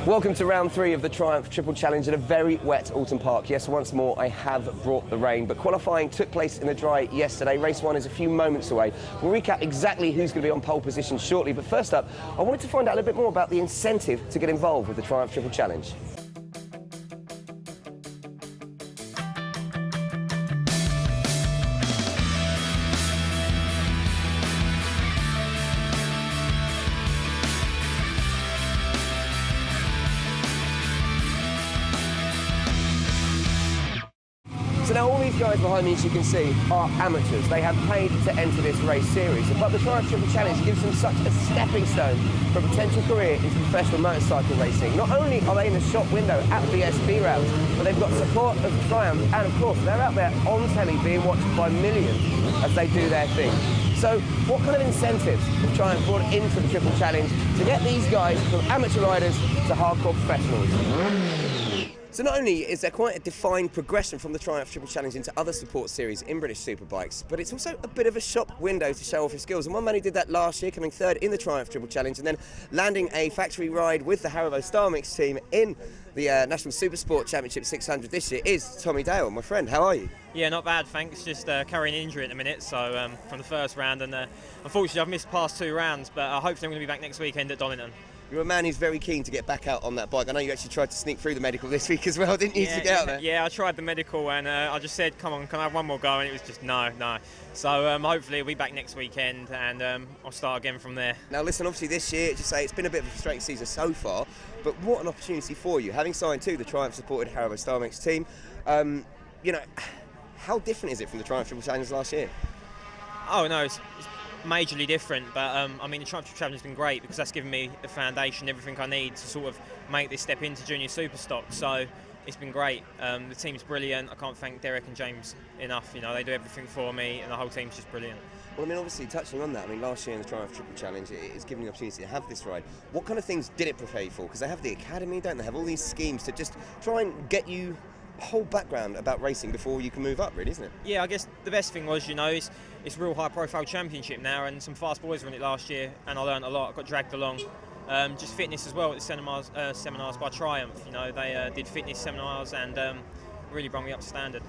Welcome to round 3 of the Triumph Triple Challenge at a very wet Oulton Park. Yes, once more I have brought the rain, but qualifying took place in the dry yesterday. Race 1 is a few moments away. We'll recap exactly who's going to be on pole position shortly, but first up, I wanted to find out a little bit more about the incentive to get involved with the Triumph Triple Challenge. So now all these guys behind me, as you can see, are amateurs. They have paid to enter this race series. But the Triumph Triple Challenge gives them such a stepping stone for a potential career into professional motorcycle racing. Not only are they in the shop window at the SP rounds, but they've got support of Triumph, and of course they're out there on telly being watched by millions as they do their thing. So what kind of incentives have Triumph brought into the Triple Challenge to get these guys from amateur riders to hardcore professionals? So not only is there quite a defined progression from the Triumph Triple Challenge into other support series in British Superbikes, but it's also a bit of a shop window to show off your skills. And one man who did that last year, coming third in the Triumph Triple Challenge and then landing a factory ride with the Haribo Star Mix team in the National Supersport Championship 600 this year is Tommy Dale. My friend, how are you? Yeah, not bad, thanks. Just carrying an injury at the minute, so from the first round, and unfortunately I've missed past 2 rounds, but hopefully I'm going to be back next weekend at Donington. You're a man who's very keen to get back out on that bike. I know you actually tried to sneak through the medical this week as well, didn't you, to get out there? Yeah, I tried the medical and I just said, come on, can I have one more go? And it was just no. So hopefully we'll be back next weekend and I'll start again from there. Now listen, obviously this year, as you say, it's been a bit of a frustrating season so far, but what an opportunity for you. Having signed to the Triumph-supported Haribo Star Mix team, you know, how different is it from the Triumph Triple Challenge last year? Oh no, it's majorly different, but I mean the Triumph Challenge has been great because that's given me the foundation, everything I need to sort of make this step into junior super stock. So it's been great. The team's brilliant. I can't thank Derek and James enough. You know, they do everything for me, and the whole team's just brilliant. Well, I mean, obviously touching on that, I mean, last year in the Triumph Triple Challenge, it's given you the opportunity to have this ride. What kind of things did it prepare you for? Because they have the academy, don't they? Have all these schemes to just try and get you a whole background about racing before you can move up, really, isn't it? Yeah, I guess the best thing was, you know, it's a real high-profile championship now, and some fast boys were in it last year, and I learned a lot. I got dragged along. Just fitness as well at the seminars by Triumph. You know, they did fitness seminars and really brought me up to standard.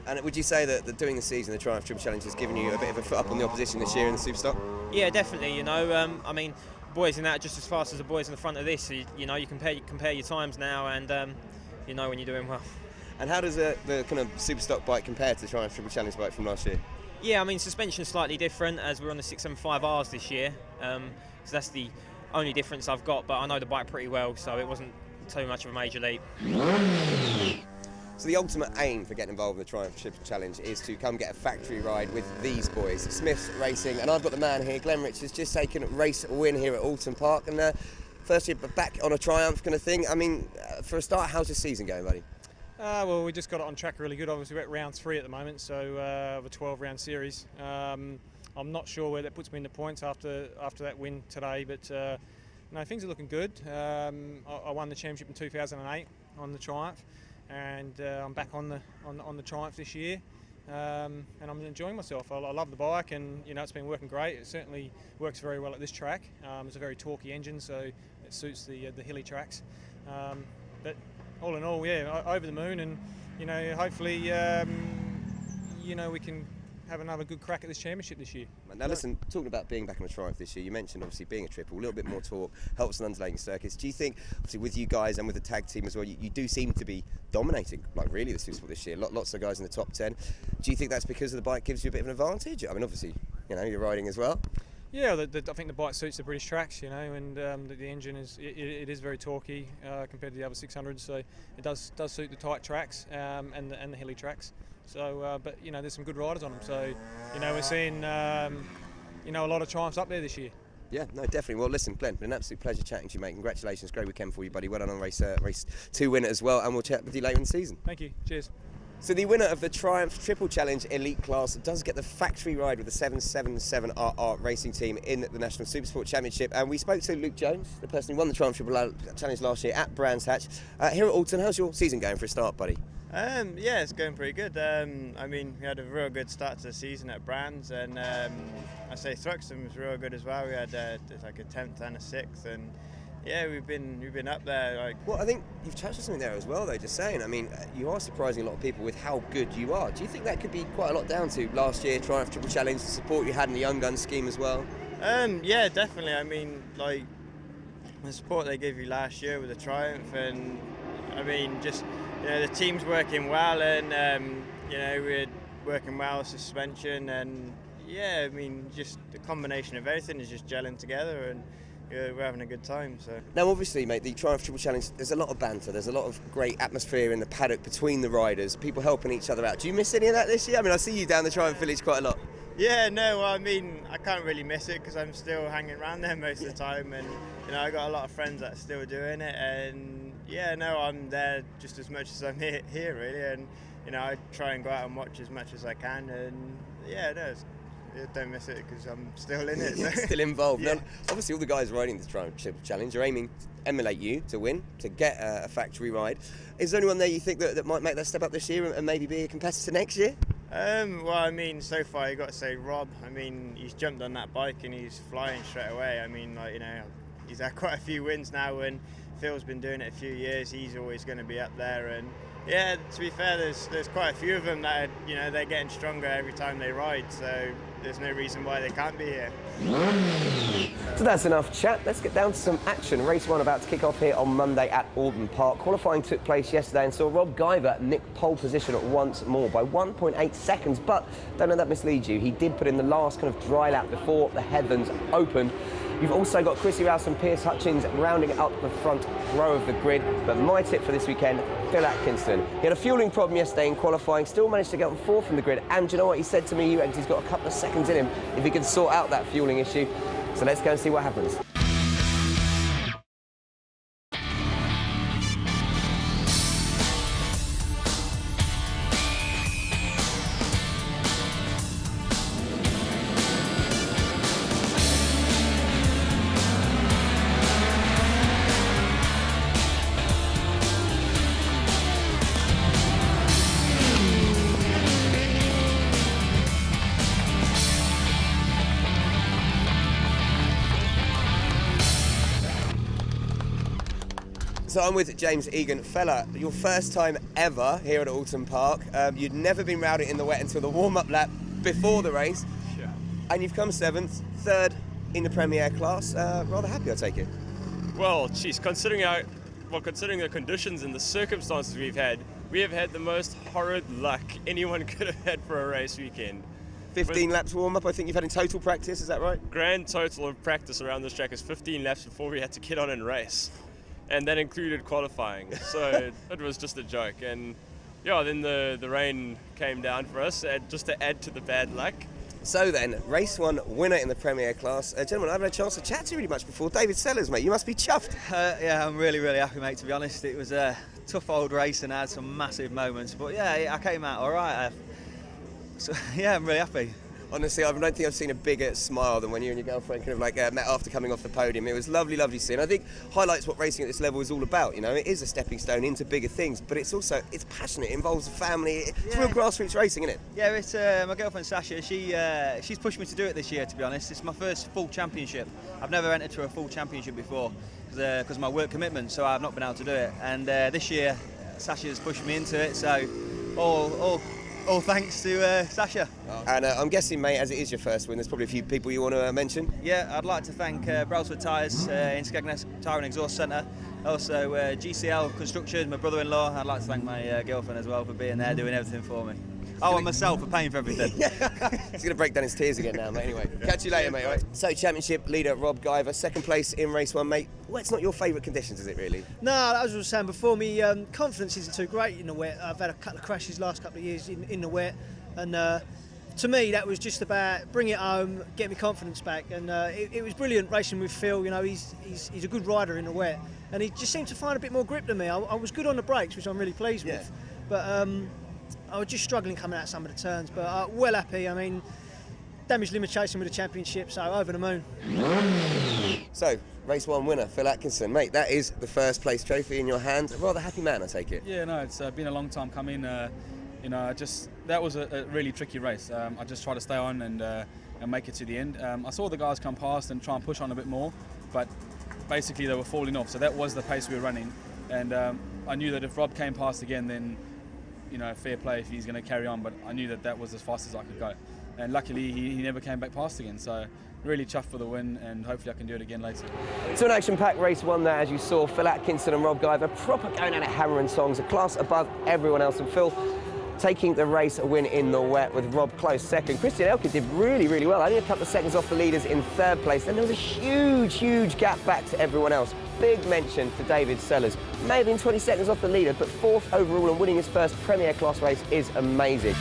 And would you say that doing the season, the Triumph Triple Challenge, has given you a bit of a foot up on the opposition this year in the Superstock? Yeah, definitely. You know, I mean, boys in that are just as fast as the boys in the front of this. So, you know, you compare your times now, and you know when you're doing well. And how does the kind of Superstock bike compare to the Triumph Triple Challenge bike from last year? Yeah, I mean, suspension's slightly different as we're on the 675Rs this year. So that's the only difference I've got, but I know the bike pretty well, so it wasn't too much of a major leap. So the ultimate aim for getting involved in the Triumph Triple Challenge is to come get a factory ride with these boys, Smith's Racing, and I've got the man here, Glenn Rich, has just taken a race win here at Oulton Park, and first year back on a Triumph kind of thing. I mean, for a start, how's your season going, buddy? Well, we just got it on track really good. Obviously, we're at round 3 at the moment, so of a 12-round series. I'm not sure where that puts me in the points after that win today, but no, things are looking good. I won the championship in 2008 on the Triumph, and I'm back on the Triumph this year, and I'm enjoying myself. I love the bike, and you know it's been working great. It certainly works very well at this track. It's a very torquey engine, so it suits the hilly tracks. But all in all, yeah, over the moon, and you know, hopefully, you know, we can have another good crack at this championship this year. Now listen, talking about being back on a Triumph this year, you mentioned obviously being a triple, a little bit more torque, helps on undulating circuits. Do you think, obviously with you guys and with the tag team as well, you do seem to be dominating, like really, the Supersport this year, lots of guys in the top 10. Do you think that's because the bike gives you a bit of an advantage? I mean, obviously, you know, you're riding as well. Yeah, I think the bike suits the British tracks, you know, and the engine is very torquey compared to the other 600s, so it does suit the tight tracks and the hilly tracks. So, but you know, there's some good riders on them, so you know, we're seeing you know, a lot of Triumphs up there this year. Yeah, no, definitely. Well, listen, Glenn, been an absolute pleasure chatting to you, mate. Congratulations, great weekend for you, buddy. Well done on race 2 win as well, and we'll chat with you later in the season. Thank you. Cheers. So the winner of the Triumph Triple Challenge Elite class does get the factory ride with the 777RR racing team in the National Supersport Championship. And we spoke to Luke Jones, the person who won the Triumph Triple Challenge last year at Brands Hatch. Here at Oulton, how's your season going for a start, buddy? Yeah, it's going pretty good. I mean, we had a real good start to the season at Brands, and I say Thruxton was real good as well. We had like a 10th and a 6th, and Yeah, we've been up there. Like, Well, I think you've touched on something there as well, though, just saying. I mean, you are surprising a lot of people with how good you are. Do you think that could be quite a lot down to last year, Triumph Triple Challenge, the support you had in the Young Guns scheme as well? yeah, definitely. I mean, like, the support they gave you last year with the Triumph, and I mean, just, the team's working well, and we're working well, suspension, and yeah, I mean, just the combination of everything is just gelling together, and we're having a good time. So now, obviously, mate, the Triumph Triple Challenge, there's a lot of banter, there's a lot of great atmosphere in the paddock between the riders, people helping each other out. Do you miss any of that this year? I mean, I see you down the Triumph Village quite a lot. Yeah, no, well, I mean, I can't really miss it because I'm still hanging around there most of the time, and I got a lot of friends that are still doing it, and yeah, no, I'm there just as much as I'm here really, and I try and go out and watch as much as I can, and yeah, no, I don't miss it because I'm still in it. So. Still involved. Yeah. Now, obviously, all the guys riding the Triumph Triple Challenge are aiming to emulate you to win, to get a factory ride. Is there anyone there you think that might make that step up this year and maybe be a competitor next year? Well, I mean, so far you got to say Rob. I mean, he's jumped on that bike and he's flying straight away. I mean, like, he's had quite a few wins now, and Phil's been doing it a few years. He's always going to be up there, and yeah, to be fair, there's quite a few of them that are, they're getting stronger every time they ride. So there's no reason why they can't be here. So that's enough chat. Let's get down to some action. Race 1 about to kick off here on Monday at Oulton Park. Qualifying took place yesterday and saw Rob Guyver nick pole position once more by 1.8 seconds. But don't let that mislead you. He did put in the last kind of dry lap before the heavens opened. You've also got Chrissy Rouse and Piers Hutchins rounding up the front row of the grid. But my tip for this weekend, Phil Atkinson. He had a fuelling problem yesterday in qualifying, still managed to get on 4th from the grid. And do you know what he said to me? He reckons he's got a couple of seconds in him if he can sort out that fuelling issue. So let's go and see what happens. So I'm with James Egan. Fella, your first time ever here at Oulton Park. You'd never been round it in the wet until the warm-up lap before the race. Yeah. And you've come 7th, 3rd in the Premier class. Rather happy, I take it. Well, geez, considering the conditions and the circumstances we have had the most horrid luck anyone could have had for a race weekend. 15 laps warm-up, I think you've had in total practice, is that right? Grand total of practice around this track is 15 laps before we had to get on and race. And that included qualifying, so it was just a joke. And yeah, then the rain came down for us, just to add to the bad luck. So then, race 1 winner in the Premier class. Gentlemen, I haven't had a chance to chat to you really much before. David Sellers, mate, you must be chuffed. Yeah, I'm really, really happy, mate, to be honest. It was a tough old race and I had some massive moments, but yeah, I came out all right. So yeah, I'm really happy. Honestly, I don't think I've seen a bigger smile than when you and your girlfriend kind of met after coming off the podium. It was lovely, lovely to see. And I think highlights what racing at this level is all about. It is a stepping stone into bigger things, but it's passionate. It involves the family. It's real grassroots racing, isn't it? Yeah, it's my girlfriend Sasha. She's pushed me to do it this year. To be honest, it's my first full championship. I've never entered to a full championship before because of my work commitment, so I've not been able to do it. And this year, Sasha's pushed me into it. So all thanks to Sasha. And I'm guessing, mate, as it is your first win, there's probably a few people you want to mention. Yeah, I'd like to thank Brailsford Tyres in Skegness Tyre and Exhaust Centre. Also GCL Construction, my brother-in-law. I'd like to thank my girlfriend as well for being there, doing everything for me. Oh, and myself for paying for everything. He's going to break down his tears again now, mate. Anyway, catch you later, mate. Right? So, championship leader Rob Guyver, 2nd place in race 1, mate. Well, it's not your favourite conditions, is it, really? No, as I was saying before, me confidence isn't too great in the wet. I've had a couple of crashes last couple of years in the wet, and to me that was just about bring it home, get my confidence back, and it was brilliant racing with Phil. He's a good rider in the wet, and he just seemed to find a bit more grip than me. I was good on the brakes, which I'm really pleased with, but I was just struggling coming out some of the turns, but well happy. I mean, damage limitation with the championship, so over the moon. So, race 1 winner, Phil Atkinson. Mate, that is the first place trophy in your hand. A rather happy man, I take it. Yeah, no, it's been a long time coming. That was a really tricky race. I just tried to stay on and make it to the end. I saw the guys come past and try and push on a bit more, but basically they were falling off. So that was the pace we were running, and I knew that if Rob came past again, then fair play if he's going to carry on. But I knew that was as fast as I could go, and luckily he never came back past again. So really chuffed for the win, and hopefully I can do it again later. So an action-packed race one there, as you saw. Phil Atkinson and Rob Guyver proper going at it, hammering songs, a class above everyone else. And Phil taking the race a win in the wet with Rob close second. Christian Elkin did really, really well. Only a couple of seconds off the leaders in third place. Then there was a huge, huge gap back to everyone else. Big mention to David Sellers. May have been 20 seconds off the leader, but 4th overall and winning his first Premier Class race is amazing.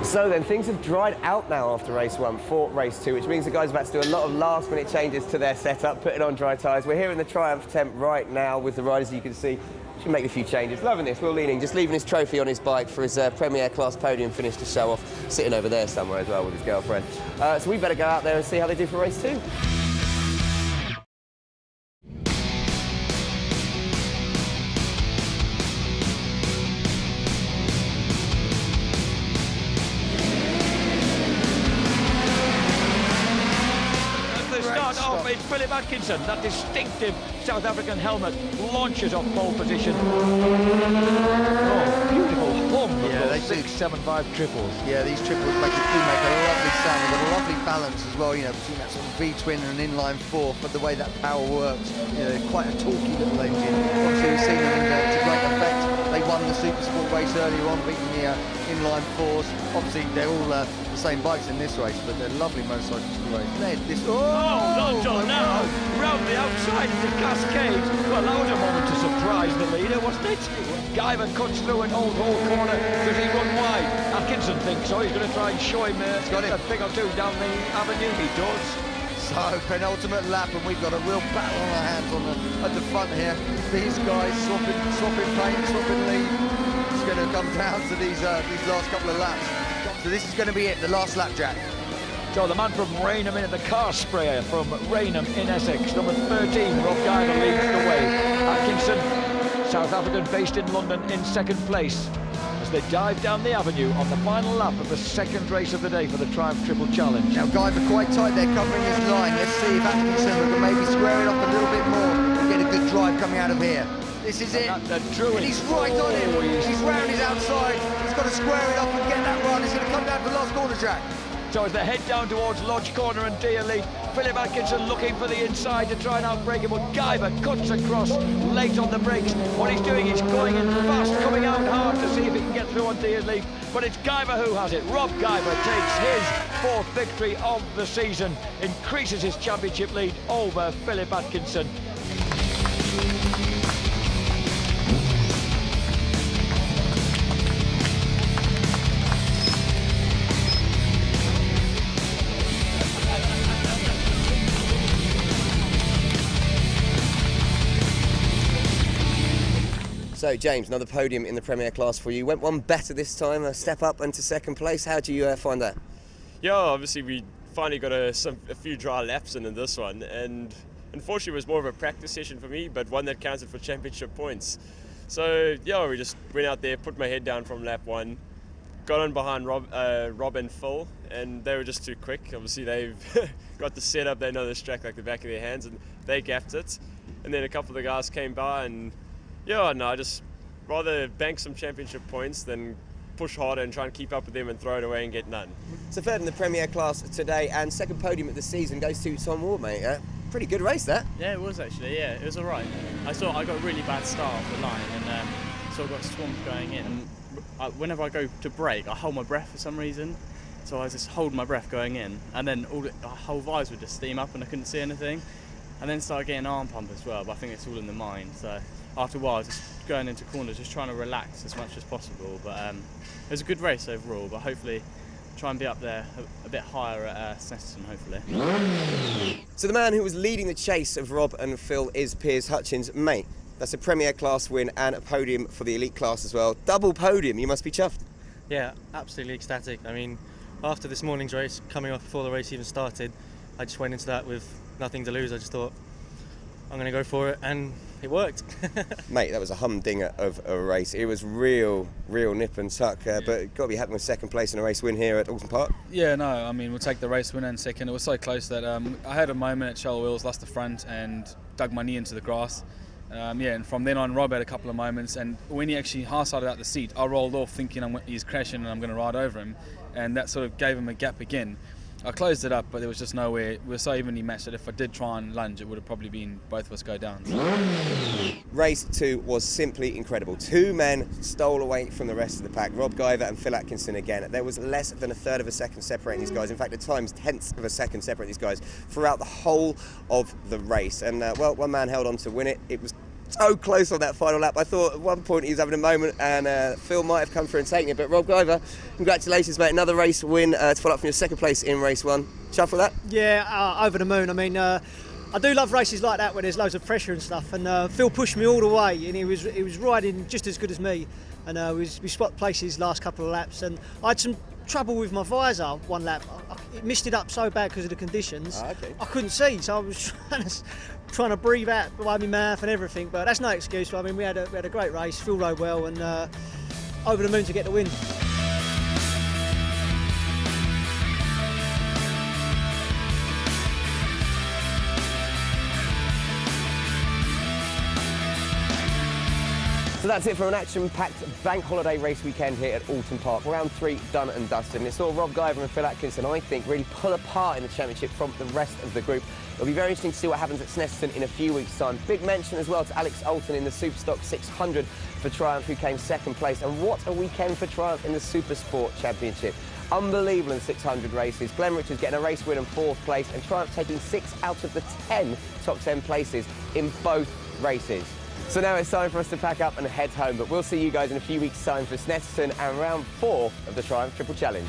So then, things have dried out now after race 1 for race 2, which means the guys are about to do a lot of last-minute changes to their setup, putting on dry tyres. We're here in the Triumph tent right now with the riders, you can see. Should make a few changes. Loving this. Will Leaning just leaving his trophy on his bike for his Premier Class podium finish to show off, sitting over there somewhere as well with his girlfriend. So we better go out there and see how they do for race 2. It's Philip Atkinson, that distinctive South African helmet launches off pole position. Oh, beautiful hum of those 675 triples. Yeah, these triples do make a lovely sound. They've got a lovely balance as well, between that sort of V-twin and an inline 4, but the way that power works, quite a talky little engine. Obviously, we've seen them to great effect. They won the Supersport race earlier on, beating the inline 4s. Obviously, they're all the same bikes in this race, but they're lovely motorcycles to race. London now, round the outside of the Cascades. Well, that was a moment to surprise the leader, wasn't it? Guyver cuts through an old hole corner. Does he run wide? Atkinson thinks so. He's going to try and show him a thing or two down the avenue. He does. So, penultimate lap, and we've got a real battle on our hands at the front here. These guys swapping paint, swapping lead. It's going to come down to these last couple of laps. So this is going to be it, the last lap, Jack. So the man from Rainham in the car sprayer from Rainham in Essex, number 13, Rob Guyver leads the way. Atkinson, South African based in London, in second place as they dive down the avenue on the final lap of the second race of the day for the Triumph Triple Challenge. Now Guyver quite tight there, covering his line. Let's see if Atkinson can maybe square it up a little bit more and get a good drive coming out of here. This is it. And he's right on him. He's round his outside. He's got to square it up and get that run. He's going to come down to the last corner, Jack. So as they head down towards Lodge Corner and Deer Lead, Philip Atkinson looking for the inside to try and outbrake him, but Guyver cuts across late on the brakes. What he's doing is going in fast, coming out hard to see if he can get through on Deer Lead, but it's Guyver who has it. Rob Guyver takes his 4th victory of the season, increases his championship lead over Philip Atkinson. So, James, another podium in the Premier Class for you. Went one better this time, a step up into second place. How do you find that? Yeah, obviously we finally got a few dry laps in this one, and unfortunately it was more of a practice session for me, but one that counted for championship points. So, yeah, we just went out there, put my head down from lap 1, got on behind Rob and Phil, and they were just too quick. Obviously they've got the setup, they know this track like the back of their hands, and they gapped it. And then a couple of the guys came by, and yeah, no, I just rather bank some championship points than push harder and try and keep up with them and throw it away and get none. So third in the Premier Class today, and second podium of the season goes to Tom Ward, mate. Pretty good race, that. Yeah, it was actually, yeah, it was all right. I got a really bad start off the line and sort of got swamped going in. And whenever I go to brake, I hold my breath for some reason. So I just hold my breath going in, and then the whole visor would just steam up and I couldn't see anything. And then started getting arm pump as well, but I think it's all in the mind. So after a while, just going into corners, just trying to relax as much as possible. But it was a good race overall, but hopefully try and be up there a bit higher at Snetterton, hopefully. So the man who was leading the chase of Rob and Phil is Piers Hutchins. Mate, that's a Premier Class win and a podium for the Elite Class as well. Double podium, you must be chuffed. Yeah, absolutely ecstatic. I mean, after this morning's race, coming off before the race even started, I just went into that with nothing to lose. I just thought, I'm going to go for it, and it worked. Mate, that was a humdinger of a race. It was real nip and tuck, but got to be happy with second place in a race win here at Oulton Park. Yeah, no, I mean, we'll take the race winner and second. It was so close that I had a moment at Shell Wheels, lost the front and dug my knee into the grass. And from then on, Rob had a couple of moments, and when he actually half-sided out the seat, I rolled off thinking he's crashing and I'm going to ride over him, and that sort of gave him a gap again. I closed it up, but there was just nowhere. We were so evenly matched that if I did try and lunge, it would have probably been both of us go down. Race 2 was simply incredible. 2 men stole away from the rest of the pack, Rob Guyver and Phil Atkinson again. There was less than a third of a second separating these guys. In fact, at times, tenths of a second separating these guys throughout the whole of the race. And, well, one man held on to win it. It was so close on that final lap. I thought at one point he was having a moment and Phil might have come through and taken it, but Rob Guyver, congratulations mate, another race win to follow up from your second place in race 1. Chuffed with that? Yeah, over the moon. I mean, I do love races like that where there's loads of pressure and stuff, and Phil pushed me all the way, and he was riding just as good as me, and we swapped places last couple of laps, and I had some trouble with my visor one lap. It missed it up so bad because of the conditions. Okay. I couldn't see, so I was trying to breathe out by my mouth and everything, but that's no excuse. I mean, we had a great race. Phil rode well, and over the moon to get the win. So that's it for an action-packed bank holiday race weekend here at Oulton Park. Round 3 done and dusted. And it saw Rob Guyver and Phil Atkinson, I think, really pull apart in the championship from the rest of the group. It'll be very interesting to see what happens at Snetterton in a few weeks' time. Big mention as well to Alex Oulton in the Superstock 600 for Triumph, who came second place. And what a weekend for Triumph in the Supersport Championship. Unbelievable in 600 races. Glenn Richards getting a race win in 4th place, and Triumph taking 6 out of the 10 top 10 places in both races. So now it's time for us to pack up and head home, but we'll see you guys in a few weeks' time for Snetterton and round 4 of the Triumph Triple Challenge.